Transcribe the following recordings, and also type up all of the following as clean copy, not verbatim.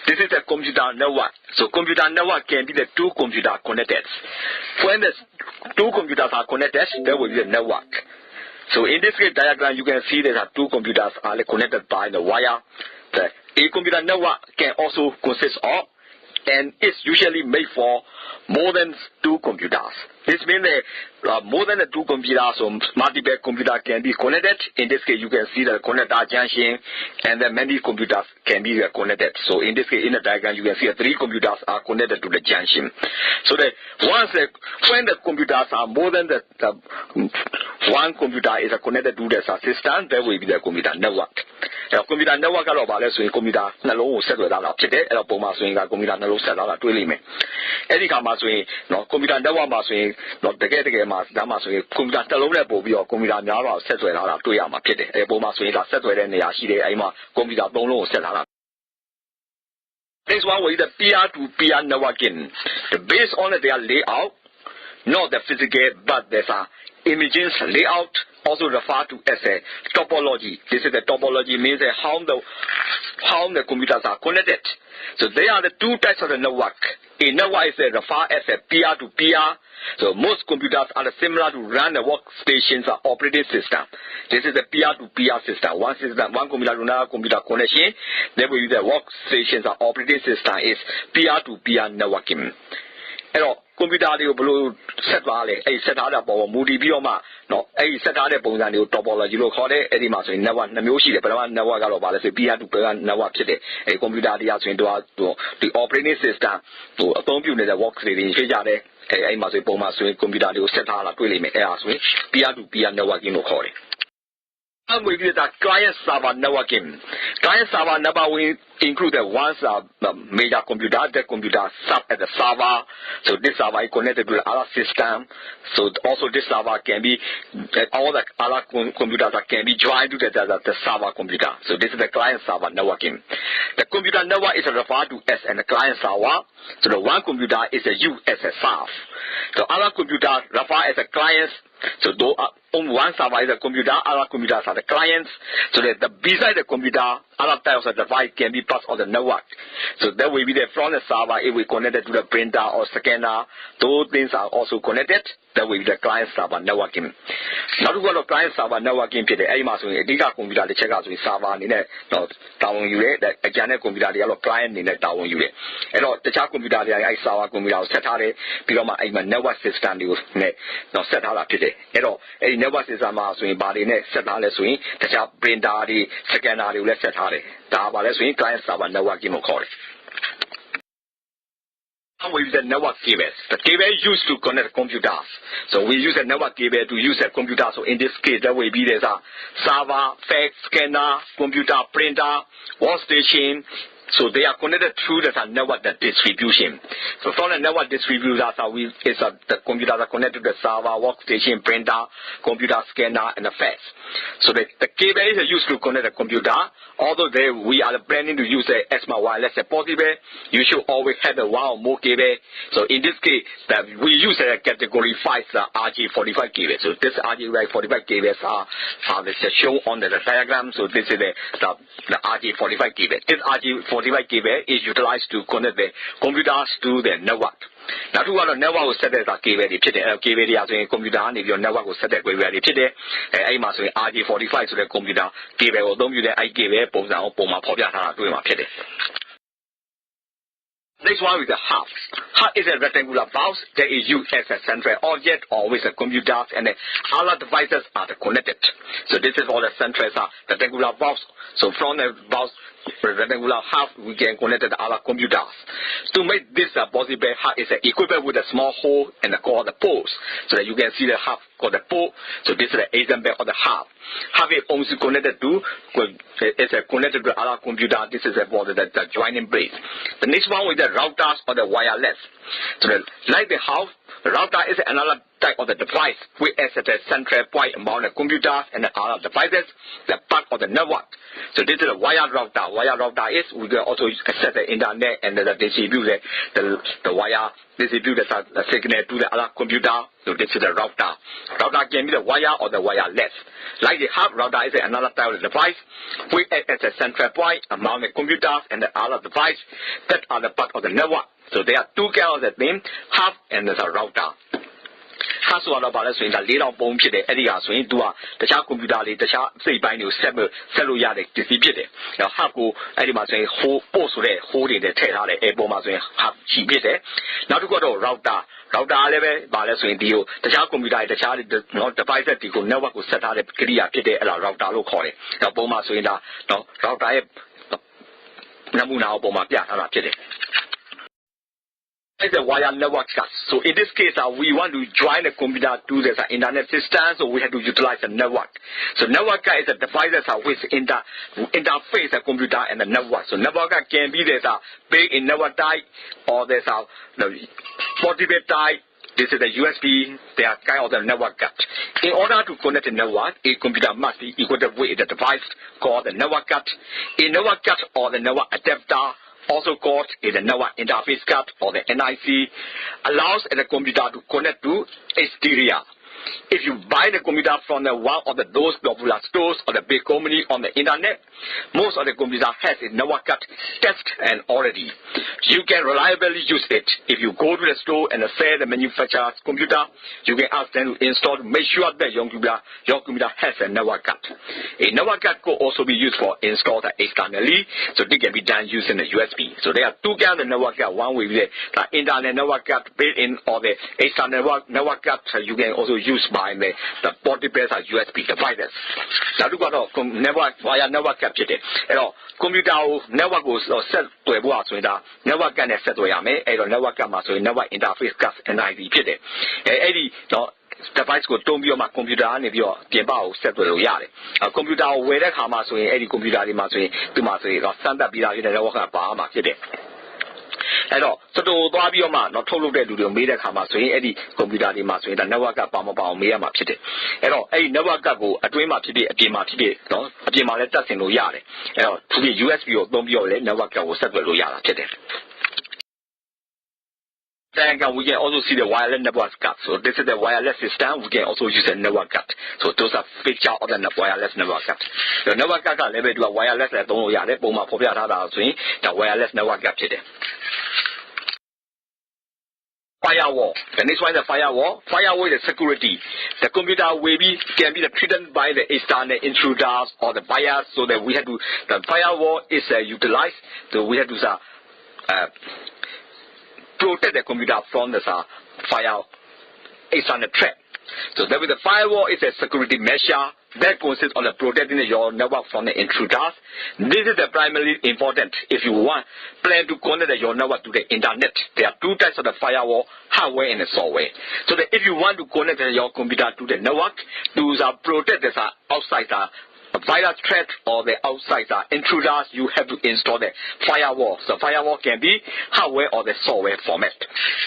This is a computer network. So computer network can be the two computers connected. When the two computers are connected, there will be a network. So in this diagram, you can see that two computers are connected by the wire. A computer network can also consist of, and it's usually made for more than two computers. This means that more than the two computers, so multiple computers can be connected. In this case, you can see the connector junction, and then many computers can be connected. So in this case, in the diagram, you can see that three computers are connected to the junction. So that when the computers are more than the one computer is connected to the system, there will be the computer network. Computer network is computer nalo set with that today. Computer nalo set out to limit. Any computer network machine, not the getting mass, that must be computer telephone or computer narrow set with our two yama pit. A bomb machine set with any Ashide Aima, computer don't set out. This one with the peer-to-peer networking. The based on their layout, not the physical, but there's a images layout, also referred to as a topology. This is the topology means how the computers are connected. So they are the two types of the network. A network is referred as a peer-to-peer. So most computers are similar to run the workstations or operating system. This is the peer-to-peer system. One computer to another computer connection. Then we use the workstations or operating system is peer-to-peer networking. Computer will set value, a set out of moody bioma, no, a set out of topology, you call it, Eddie Master, never, Namushi, but one never got about a peer to peer network today. A computer into the operating system to a computer that works in Fijade, a Master Poma, computer will set out of really peer to peer networking, call it. We use the client-server networking. Client-server network will include the ones major computer, the computer sub at the server. So this server is connected to the other system. So also this server can be, all the other computers can be joined to the server computer. So this is the client-server networking. The computer network is referred to as a client-server. So the one computer is used as a server. The other computer referred as a client. So though on one server is a computer, other computers are the clients. So that beside the computer, other types of device can be part of the network. So that will be from the server, if we connected to the printer or scanner, those things are also connected. That will be the client server networking. Now to go to client server networking, the data computer, the check out with server in it, down you that again a computer, the client in it down you. And the chat computer, the server computer set out a network system, you set out today. A network system swing body set out a swing, the chat printer, the scanner, you let set out it. The swing client server networking call it. We use the network cable. The cable is used to connect computers. So we use a network cable to use a computer. So in this case, there will be there's a server, fax, scanner, computer, printer, workstation. So they are connected through the network distribution. So from the network distribution, the computers are connected to the server, workstation, printer, computer, scanner, and the fax. So the cable is used to connect the computer. Although we are planning to use as much wireless as possible, you should always have one or more cable. So in this case, we use a category 5 RJ45 cable. So this RJ45 cables are shown on the diagram. So this is the RJ45 cable. This RJ45 cable is utilized to connect the computers to the network. Now, to what a network will set as a cable, cable as a computer, and if your network will set that way, I must say RJ45 to the computer, cable, don't you the I cable, both now, Poma, Popia, doing my pity. Next one is the hub. Hub is a rectangular box that is used as a central object or with a computer, and the other devices are connected. So this is all the central rectangular box. So from the box, rectangular hub, we can connect the other computers. To make this possible, hub is equipped with a small hole and called the poles. So that you can see the hub called the pole. So this is the example of the hub. Hub is also connected to the other computer. This is about the joining base. The next one with the routers or the wireless. So like the hub, the router is another type of the device, which is at the central point among the computers and the other devices, the part of the network. So this is a wired router. Wired router is we can also access the internet and distribute the wire, distribute the signal to the other computer. So this is the router. Router can be the wire or the wireless. Like the hub router is another type of device, which is at the central point among the computers and the other device that are the part of the network. So there are two kinds of the name, hub and the router. Hub ဆိုတော့ဘာလဲဆိုရင်ဒါ၄တောင်ပုံဖြစ်တယ်အဲ့ဒီဟာဆိုရင်သူကတခြားကွန်ပျူတာတွေတခြားစိတ်ပိုင်းတွေကိုဆက်လို့ရတဲ့ DC ဖြစ်တယ်။နောက် hub ကိုအဲ့ဒီမှာဆိုရင် post ဆိုတဲ့ hole တွေနဲ့ထည့်ထားတယ်အဲ့ပေါ်မှာဆိုရင် hub ရှိဖြစ်တယ်။နောက်တစ်ခုတော့ router လည်းပဲဘာလဲဆိုရင်ဒီကိုတခြားကွန်ပျူတာတွေတခြား device တွေကို network ကိုဆက်ထားတဲ့ကိရိယာဖြစ်တဲ့အဲ့ဒါ router လို့ခေါ်တယ်။နောက်ပုံမှာဆိုရင်ဒါနော် router ရဲ့နမူနာကိုပုံမှာပြထားတာဖြစ်တယ်။ It's a wire network card. So in this case, we want to join the computer to the internet system, so we have to utilize the network. So network card is a device which interface the computer and the network. So network card can be there's a big in network type or there's a portable type. This is the USB, they are kind of the network card. In order to connect the network, a computer must be equipped with the device called the network card. A network card or the network adapter, also called the network interface card or the NIC, allows the computer to connect to exterior. If you buy the computer from one of those popular stores or the big company on the internet, most of the computer has a network card tested and already. You can reliably use it. If you go to the store and say the manufacturer's computer, you can ask them to install to make sure that your computer has a network card. A network card could also be used for install externally, so they can be done using the USB. So there are two kinds of network card. One with the internet network card built-in or the external network card you can also use by the portable USB devices. Now look at the network via network card ဖြစ်တယ်။အဲ့တော့ computer ကို network ကို set တွေ့ဖို့ဆိုရင်ဒါ network card နဲ့ set တွေ့ရမယ်။အဲ့တော့ network card မှာဆိုရင် network interface card NIC ဖြစ်တယ်။အဲ့ဒီတော့ device ကိုတုံးပြီးတော့မှ computer ကနေပြီးတော့ပြင်ပကို set တွေ့လို့ရတယ်။ computer ကိုဝယ်တဲ့ခါမှာဆိုရင်အဲ့ဒီ computer တွေမှာဆိုရင်သူ့မှာဆိုရင်စမ်းသပ်ပြီးသားဖြစ်တဲ့ network ကပါမှာဖြစ်တယ်။အဲ့တော့စတိုးသွားပြီးတော့မှတော့ထုတ်လုပ်တဲ့လူတွေမေးတဲ့ခါမှာဆိုရင်အဲ့ဒီကွန်ပျူတာတွေမှာဆိုရင်ဒါ network ကပါမပါအောင်မေးရမှာဖြစ်တယ်အဲ့တော့အဲ့ဒီ network ကိုအတွင်းမှာဖြစ်ဖြစ်အပြင်မှာဖြစ်ဖြစ်နော်အပြင်မှာလည်းတက်ဆင်လို့ရတယ်အဲ့တော့သူက USB ကိုသုံးပြီးတော့လည်း network ကိုဆက်သွယ်လို့ရတာဖြစ်တယ်And we can also see the wireless network card. So this is the wireless system. We can also use the network card. So those are features of the wireless network card. The network card is level to a wireless. I don't know yet. But my phobia the wireless network card today. Firewall. The next one is the firewall. Firewall is security. The computer can be treated by the external intruders or the buyers. So that we have to. The firewall is utilized. So we have to protect the computer from the fire external threat. So that with the firewall is a security measure that consists of protecting your network from the intruders. This is the primarily important if you plan to connect your network to the internet. There are two types of the firewall, hardware and the software. So that if you want to connect your computer to the network, to protect the outside virus threat or the outside intruders, you have to install the firewall. So firewall can be hardware or the software format.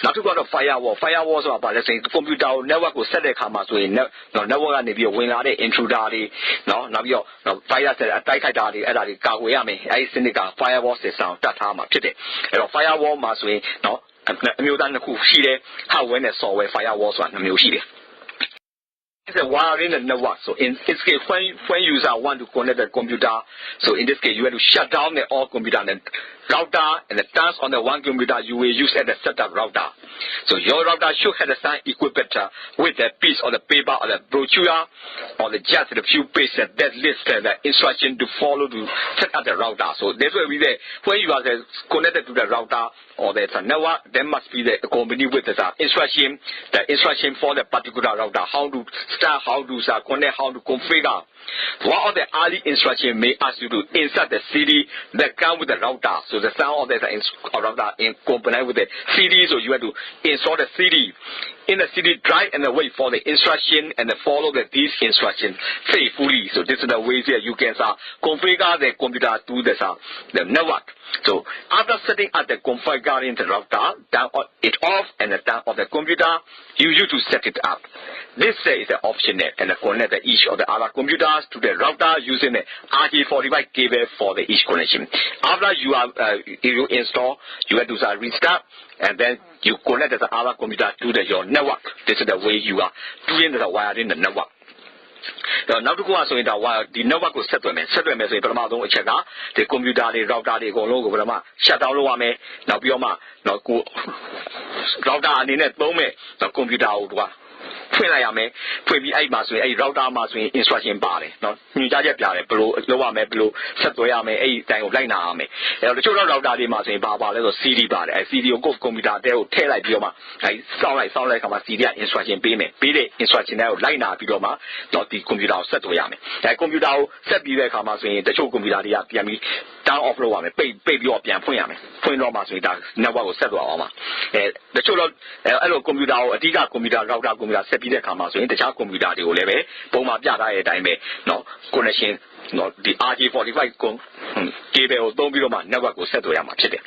Now to go to firewall, firewall is about let's say computer network will set the camera so network and be a winner intruder now your virus attack I send the firewall system that time firewall must be no hardware and software firewall It's a wiring the network. So in this case, when user want to connect the computer, so in this case you have to shut down the all computer and router and the turns on the one computer you will use as a setup router. So your router should have the sign equipped with a piece of the paper or the brochure or the just the few pages that list the instruction to follow to set up the router. So that's why we say when you are connected to the router or there's a network, there must be the company with the instruction for the particular router, how to start, how to connect, how to configure. One of the early instructions may ask you to insert the CD that comes with the router. So the sound of the router in component with the CD, so you have to install the CD in the CD drive and wait for the instruction and follow these instructions faithfully. So this is the way that you can configure the computer to the network. So after setting up the configuring the router, turn it off and turn off the computer, you use to set it up. This is the optional and connect each of the other computers to the router using the RJ45 cable for the each connection. After you install, you have to restart and then you connect the other computer to your network. This is the way you are doing the wiring the network. Now to go on so in the network will set them so Pramado check the computer, the router, the logo, shut down Luame, now Bioma, now go router and in that moment, the computer out. Pwayame, Pway Masu, a router Masu instruction body. No, New Jaja below, lower me below, Satoyame, a time of line army. The children router de Masu, Baba, little CD body, a CD of good computer, they will tell like Bioma. I sound like a CD instruction payment, be the instruction out line up Bioma, not the computer Satoyame. A computer set be the Kamasu, the show computer, the Yami, down off Loame, baby of Yampoyame, point on Masu, never was settled. The children, a computer, a Diga computer, router computer, the Kamasu in the child computer, the Oleve, Boma Jada, Dime, no connection, not the RJ45 cable, don't be man, never go settle Yamachide.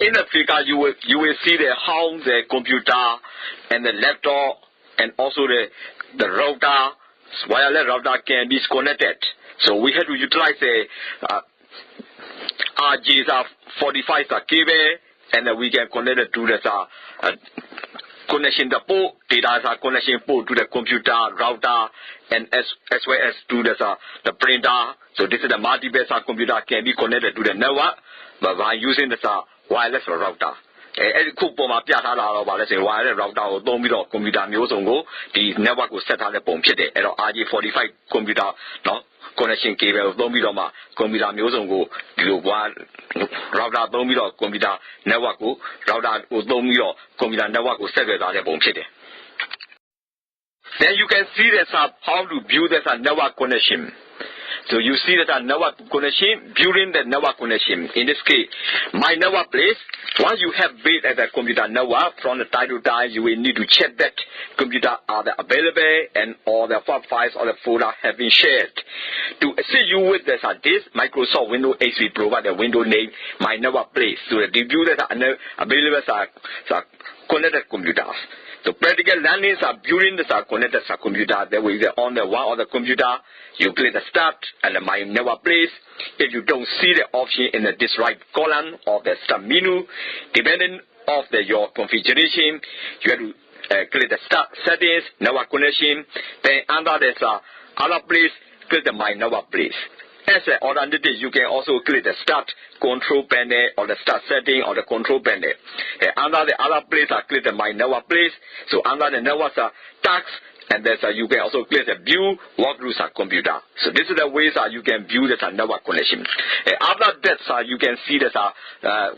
In the figure, you will see the how the computer and the laptop and also the router, wireless router can be connected. So we have to utilize the RJ45 cable and then we can connect it to the connection the port, data connection port to the computer, router, and as well as to the printer. So this is the multi-base computer can be connected to the network by using the wireless router. Kupoma Piata, let's say wireless router or Domino computer Musongo, the network will set up the bomb chit, RJ45 computer, no connection cable, Domino computer Musongo, you want router Domino computer network, router Domino computer network will set the bomb chit. Then you can see how to build this network connection. So you see that a network connection, building the network connection. In this case, my network place, once you have built the computer network, from the time to time, you will need to check that computer are available and all the files or the folder have been shared. To assist you with this, Microsoft Windows 8 will provide the window name, my network place. So the view that are available are connected computers. So practical learnings are building the connected computer. That will be on the one of the computer. You click the start and the my network place. If you don't see the option in this right column of the start menu, depending of your configuration, you have to click the start settings, network connection. Then under this other place, click the my network place. As an alternative, you can also click the start control panel or the start setting or the control panel. Under the other place, I click the my network place. So under the network task, and then you can also click the view walkthrough computer. So this is the ways you can view the network connection. After that, you can see that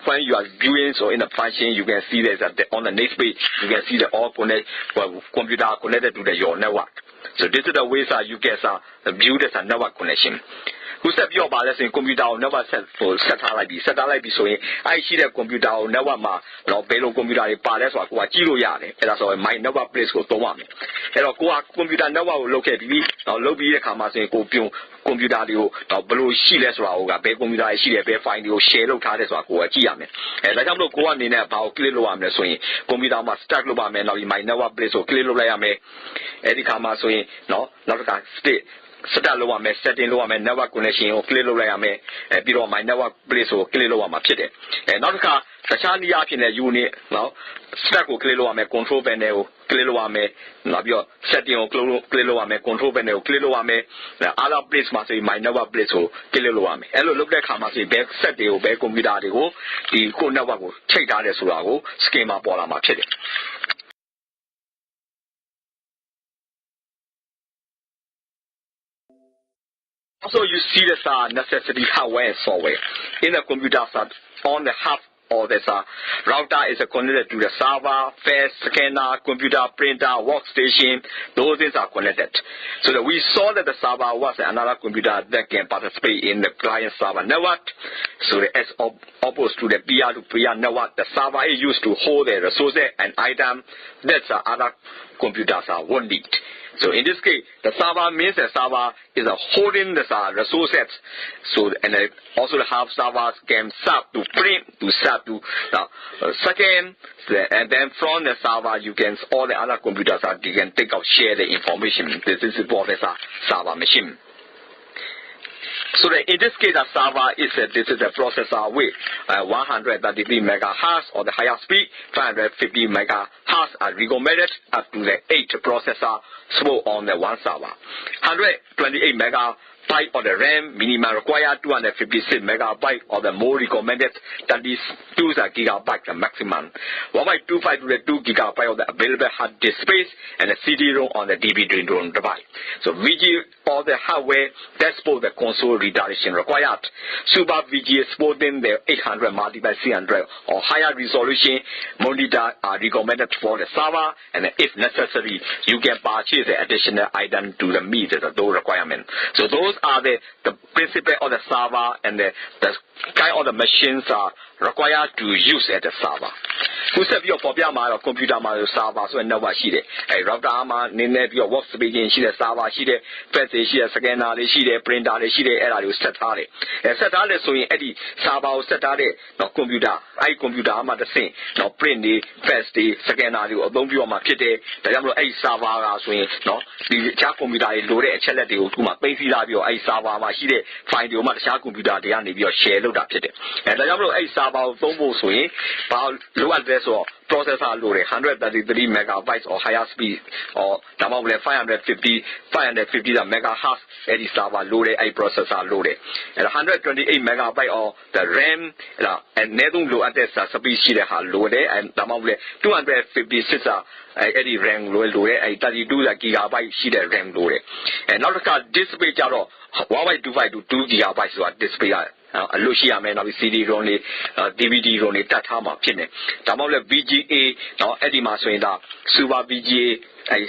when you are viewing so in the function, you can see that on the next page, you can see the all computer connected to your network. So this is the ways you can view the network connection. Who said your balance in computer never set for satellite so I see the computer never no below computer palace or Gilo Yane, and that's all my never place go to one. And computer never locate me, or lobby the cameras and computer or below sheetless or big computer she find you share locales or go a giame. And I don't know go on in about clear loam the swing. Computer must start loam and my never place or clear loame. Eddie cameras swing, no, not a state. Setting low and network connection or clear low below my network place or clear low my pit. And not car, the Charlie up in a unit now, stack or clear low control panel, clear low your setting or clear low control panel, clear low the other place must be my network place or clear low and look like how much back set the back computer the whole network will take that as well, schema bola my pit. Also, you see the necessity hardware and software in the computer on the half all this. Router is connected to the server, fax, scanner, computer, printer, workstation. Those things are connected. So that we saw that the server was another computer that can participate in the client server network. So as opposed to the peer to peer network, the server is used to hold the resources and item that other computers won't need. So in this case, the server means the server is holding the resources. So and also the half servers can serve to print, to serve to second, and then from the server you can all the other computers you can take out share the information. This is what is a server machine. So in this case, the server this is a processor with 133 megahertz or the higher speed, 550 megahertz are recommended up to the 8 processor small on the one server. 128 megabyte of the RAM, minimum required 256 megabyte or the more recommended, that is 2 gigabyte the maximum. 1.25 to the 2 gigabyte of the available hard disk space and the CD-ROM on the DVD-ROM device. So VGA or the hardware that support the console redirection required. Super VGA supporting the 800 multiple 300 or higher resolution monitor are recommended for the server, and if necessary, you can purchase the additional item to meet those requirements. So those are the principle of the server and the kind of the machines are required to use at the server. Who said your computer server so never see it. A router your workspace in the server, she the first scanner, she the printer, she the error set it. Set it so in any server set it, no computer, computer the same, no print the first scanner, or don't be on my pit, the number 8 server swing, no, the computer is loaded, check to my basic your 8 server, she find your much computer, the only your share load up it. And the number 8 server, don't swing, low address or processor loaded 133 megabytes or higher speed or 550 megahertz any server loaded a processor loaded and 128 megabyte or the RAM and network load address speed loaded and 256 any RAM loaded a 32 gigabyte sheet RAM loaded and now the display 1.25 to 2 gigabytes or display Lucia may not be CD-ROM, DVD-ROM, that time of Pinne. Tamala VGA, now Edima Swinda, Super VGA, a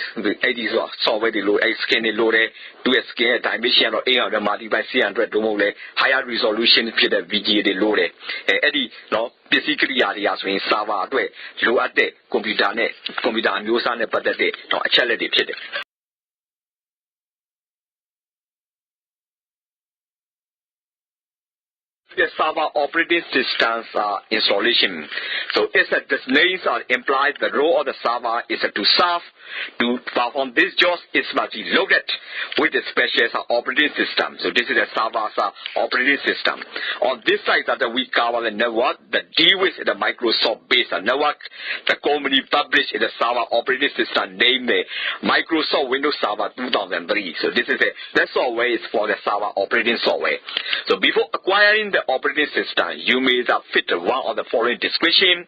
software load, a scanning loaded, to a scan dimension of 800 multiplied by 300 domole, higher resolution for the VGA loaded. Eddie, no, basically, areas when server, low at the computer net, computer news and the day, no, a charity pit. The server operating systems installation. So it's that the names are implied the role of the server is to serve to perform this job is must be loaded with the special operating system. So this is the server's operating system. On this side that we cover the network, the deal with the Microsoft-based network. The company published the server operating system named the Microsoft Windows Server 2003. So this is the software is for the server operating software. So before acquiring the operating system, you may fit one of the following description.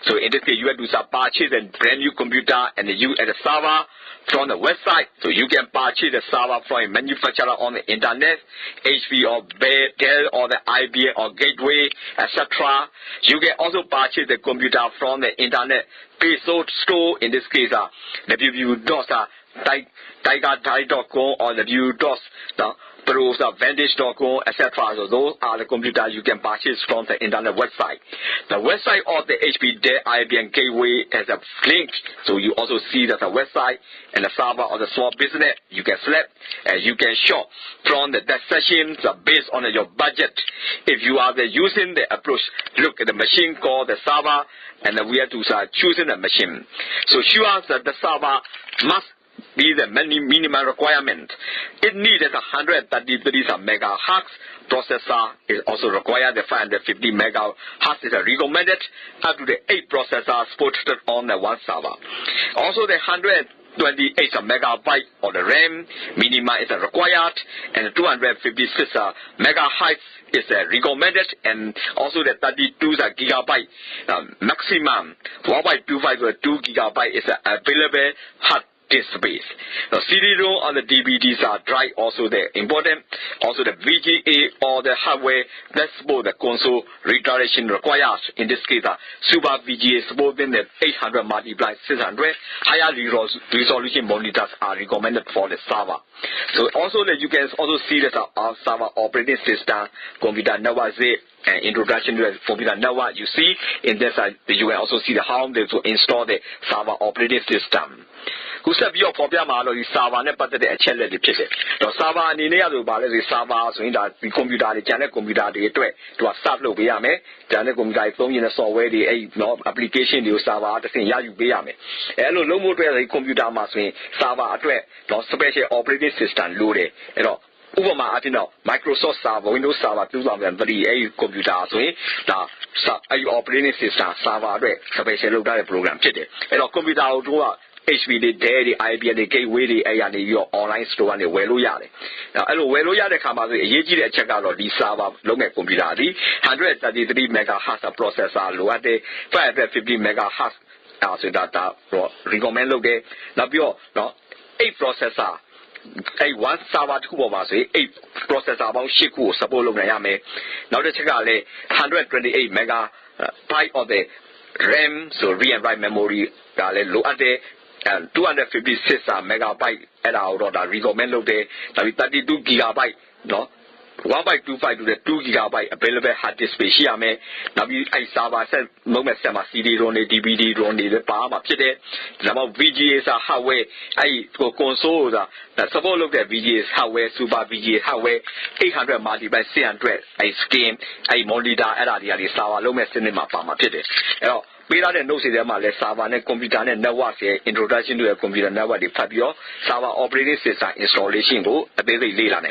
So in this case, you have to purchase a brand new computer and use as a server from the website. So you can purchase the server from a manufacturer on the internet, HP or Dell or the IBM or Gateway, etc. You can also purchase the computer from the internet Peso store. In this case, www.tiger.com or www.Vantage.com, etc. So those are the computers you can purchase from the internet website. The website of the HP Dell IBM Gateway has a link, so you also see that the website and the server of the small business you can select and you can shop from the sessions based on your budget. If you are using the approach, look at the machine called the server, and we have to start choosing the machine. So sure that the server must be the minimum requirement. It needs 133 megahertz processor is also required. The 550 megahertz is recommended up to the 8 processors put on the one server. Also the 128 megabyte of the RAM minimum is required, and 256 megahertz is recommended, and also the 32 gigabyte maximum 1.25 to 2 gigabyte is available hard disk space. Now, CD-ROM or the DVDs are drive also there. Important. Also the VGA or the hardware that support the console redirection requires. In this case, Super VGA supporting the 800 multiply 600. Higher resolution monitors are recommended for the server. So also that you can also see that our server operating system, computer network, and introduction to the computer network. You see in this, you can also see how they to install the server operating system. Who said your problem are the server but the challenge the server in the server so in that the computer the channel computer to a start low beame, channel computer in the software the application the server the thing you beame. Hello no more the computer must be server special operating system loaded. Ubama Microsoft server, Windows server 2003 computer so the operating system server special loaded program. Computer HP the IP the gateway the your online store and the Weloyale. Now Weloyale come out the check out the server long computer 133 megahertz processor low at the 550 megahertz so that recommend look now 8 processor. One server 2 of us, 8 processor about Shiku, suppose now the check out 128 megabyte of the RAM, so read and write memory, look at the 256 megabyte at our recommend look there, 32 gigabyte, no. 1.25 to the 2 gigabyte available hard disk space here. Now we server said moment sama CD-ROM DVD ROM the power up to there. Now VGA hardware console that suppose look at VGA hardware super VGA hardware 800 multiply 600 scan monitor at the server low cinema power up to there. Without the notes in the server and computer and network introduction to a computer network the server operating system installation go a very late on